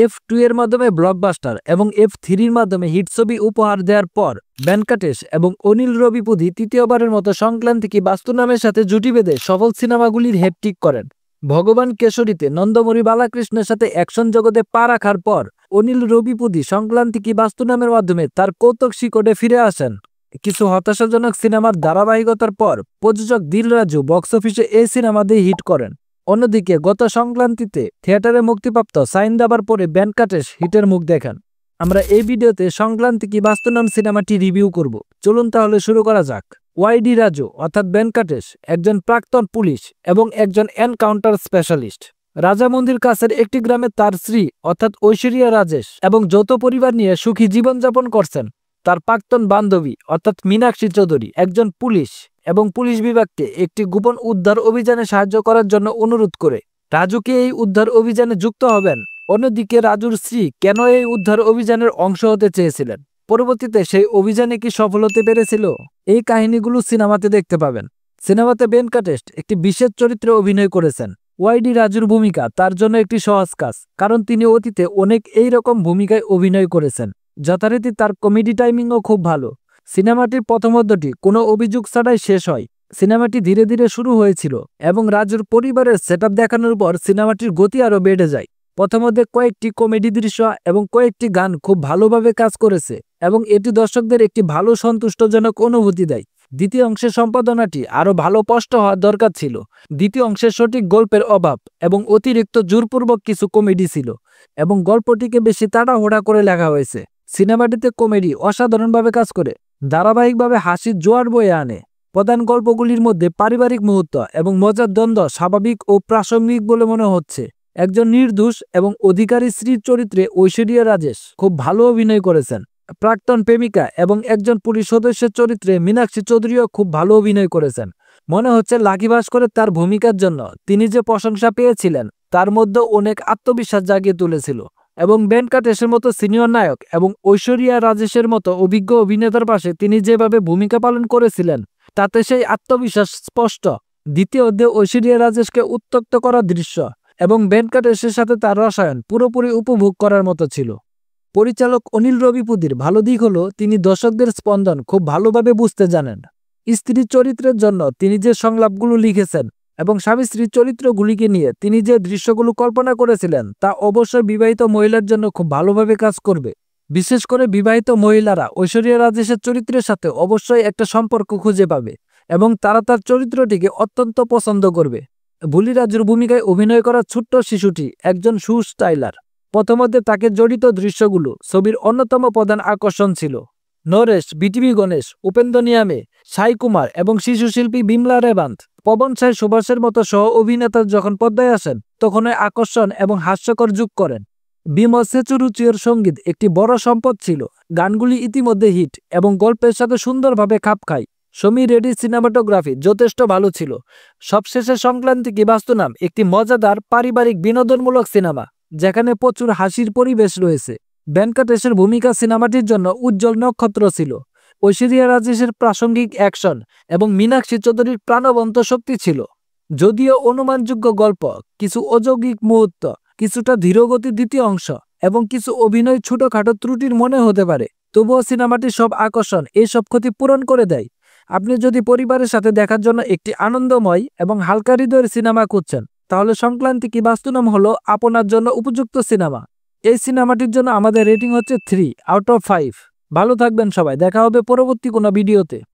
F2 এর মাধ্যমে blockbuster এবং F3 এর মাধ্যমে হিট ছবি উপহার দেওয়ার পর ভেঙ্কটেশ এবং অনিল রবিপুদি তৃতীয়বারের মতো সংক্রান্তি কি বাস্তু নামের সাথে জুটি বেঁধে সফল সিনেমাগুলির হ্যাটট্রিক করেন। ভগবান কেশরীতে নন্দমুরি বালাকৃষ্ণের সাথে অ্যাকশন জগতে পা রাখার পর অনিল রবিপুদি সংক্রান্তি কি বাস্তু নামের মাধ্যমে তার কৌতুক শিকড়ে ফিরে আসেন। কিছু হতাশাজনক সিনেমার ধারাবাহিকতার পর প্রযোজক দিল রাজু বক্স অফিসে এই সিনেমা দিয়ে হিট করেন। অন্যদিকে গত সংক্রান্তিতে থিয়েটারে মুক্তিপ্রাপ্ত সাইন দাবার পরে ভেঙ্কটেশ হিটের মুখ দেখান। আমরা এই ভিডিওতে সংক্রান্তি কি বাস্তু নাম সিনেমাটি রিভিউ করব। চলুন তাহলে শুরু করা যাক। ওয়াইডি রাজু অর্থাৎ ভেঙ্কটেশ একজন প্রাক্তন পুলিশ এবং একজন এনকাউন্টার স্পেশালিস্ট। রাজামন্দির কাছের একটি গ্রামে তার স্ত্রী অর্থাৎ ঐশ্বরিয়া রাজেশ এবং যৌথ পরিবার নিয়ে সুখী জীবনযাপন করছেন। তার প্রাক্তন বান্ধবী অর্থাৎ মীনাক্ষী চৌধুরী একজন পুলিশ এবং পুলিশ বিভাগকে একটি গোপন উদ্ধার অভিযানে সাহায্য করার জন্য অনুরোধ করে রাজুকে এই উদ্ধার অভিযানে যুক্ত হবেন। অন্যদিকে রাজুর স্ত্রী কেন এই উদ্ধার অভিযানের অংশ হতে চেয়েছিলেন, পরবর্তীতে সেই অভিযানে কি সফল হতে পেরেছিল, এই কাহিনীগুলো সিনেমাতে দেখতে পাবেন। সিনেমাতে ভেঙ্কটেশ একটি বিশেষ চরিত্রে অভিনয় করেছেন। ওয়াইডি রাজুর ভূমিকা তার জন্য একটি সহজ কাজ, কারণ তিনি অতীতে অনেক এই রকম ভূমিকায় অভিনয় করেছেন। যথারীতি তার কমেডি টাইমিংও খুব ভালো। সিনেমাটির প্রথমার্ধটি কোনো অভিযোগ ছাড়াই শেষ হয়। সিনেমাটি ধীরে ধীরে শুরু হয়েছিল এবং রাজুর পরিবারের সেটআপ দেখানোর পর সিনেমাটির গতি আরও বেড়ে যায়। প্রথমে কয়েকটি কমেডি দৃশ্য এবং কয়েকটি গান খুব ভালোভাবে কাজ করেছে এবং এটি দর্শকদের একটি ভালো সন্তুষ্টজনক অনুভূতি দেয়। দ্বিতীয় অংশের সম্পাদনাটি আরও ভালো স্পষ্ট হওয়ার দরকার ছিল। দ্বিতীয় অংশের সঠিক গল্পের অভাব এবং অতিরিক্ত জোরপূর্বক কিছু কমেডি ছিল এবং গল্পটিকে বেশি তাড়াহুড়া করে লেখা হয়েছে। সিনেমাটিতে কমেডি অসাধারণভাবে কাজ করে ধারাবাহিকভাবে হাসির জোয়ার বয়ে আনে। প্রধান গল্পগুলির মধ্যে পারিবারিক মুহূর্ত এবং মজার দ্বন্দ্ব স্বাভাবিক ও প্রাসঙ্গিক বলে মনে হচ্ছে। একজন নির্দোষ এবং অধিকারী স্ত্রীর চরিত্রে ঐশ্বরিয়া রাজেশ খুব ভালো অভিনয় করেছেন। প্রাক্তন প্রেমিকা এবং একজন পুলিশ সদস্যের চরিত্রে মীনাক্ষী চৌধুরীও খুব ভালো অভিনয় করেছেন। মনে হচ্ছে লাকি ভাস্করের তার ভূমিকার জন্য তিনি যে প্রশংসা পেয়েছিলেন তার মধ্যে অনেক আত্মবিশ্বাস জাগিয়ে তুলেছিল এবং ভেঙ্কটেশের মতো সিনিয়র নায়ক এবং ঐশ্বরিয়া রাজেশের মতো অভিজ্ঞ অভিনেতার পাশে তিনি যেভাবে ভূমিকা পালন করেছিলেন তাতে সেই আত্মবিশ্বাস স্পষ্ট। দ্বিতীয় অধ্যায়ে ঐশ্বরিয়া রাজেশকে উত্ত্যক্ত করার দৃশ্য এবং ভেঙ্কটেশের সাথে তার রসায়ন পুরোপুরি উপভোগ করার মতো ছিল। পরিচালক অনিল রবিপুদির ভালো দিক হলো তিনি দর্শকদের স্পন্দন খুব ভালোভাবে বুঝতে জানেন। স্ত্রীর চরিত্রের জন্য তিনি যে সংলাপগুলো লিখেছেন এবং স্বামী স্ত্রীর চরিত্রগুলিকে নিয়ে তিনি যে দৃশ্যগুলো কল্পনা করেছিলেন তা অবশ্যই বিবাহিত মহিলার জন্য খুব ভালোভাবে কাজ করবে। বিশেষ করে বিবাহিত মহিলারা ঐশ্বরিয়া রাজেশের চরিত্রের সাথে অবশ্যই একটা সম্পর্ক খুঁজে পাবে এবং তারা তার চরিত্রটিকে অত্যন্ত পছন্দ করবে। বুলি রাজুর ভূমিকায় অভিনয় করা ছোট্ট শিশুটি একজন স্টাইলার। প্রথমত তাকে জড়িত দৃশ্যগুলো ছবির অন্যতম প্রধান আকর্ষণ ছিল। নরেশ, বিটিভি গণেশ, উপেন্দ্র নিয়ামে, সাই কুমার এবং শিশু শিল্পী বিমলা রেবান্ত, পবন সাই সুভাষের মতো সহ অভিনেতা যখন পর্দায় আসেন তখন আকর্ষণ এবং হাস্যকর যোগ করেন। বিমল সেচুরুচির সঙ্গীত একটি বড় সম্পদ ছিল। গানগুলি ইতিমধ্যে হিট এবং গল্পের সাথে সুন্দরভাবে খাপ খায়। সমীর রেড্ডির সিনেমাটোগ্রাফি যথেষ্ট ভালো ছিল। সবশেষে সংক্রান্তি কি বাস্তু নাম একটি মজাদার পারিবারিক বিনোদনমূলক সিনেমা যেখানে প্রচুর হাসির পরিবেশ রয়েছে। ভেঙ্কটেশের ভূমিকা সিনেমাটির জন্য উজ্জ্বল নক্ষত্র ছিল। ঐশ্বরিয়া রাজেশের প্রাসঙ্গিক অ্যাকশন এবং মীনাক্ষী চৌধুরীর প্রাণবন্ত শক্তি ছিল। যদিও অনুমানযোগ্য গল্প, কিছু অযৌক্তিক মুহূর্ত, কিছুটা ধীরগতির দ্বিতীয় অংশ এবং কিছু অভিনয় ছোটখাটো ত্রুটির মনে হতে পারে, তবুও সিনেমাটির সব আকর্ষণ এইসব ক্ষতি পূরণ করে দেয়। আপনি যদি পরিবারের সাথে দেখার জন্য একটি আনন্দময় এবং হালকা হৃদয়ের সিনেমা খুঁজছেন তাহলে সংক্রান্তি কি বাস্তু নাম হলো আপনার জন্য উপযুক্ত সিনেমা। এই সিনেমাটির জন্য আমাদের রেটিং হচ্ছে 3 আউট অফ 5। ভালো থাকবেন সবাই, দেখা হবে পরবর্তী কোনো ভিডিওতে।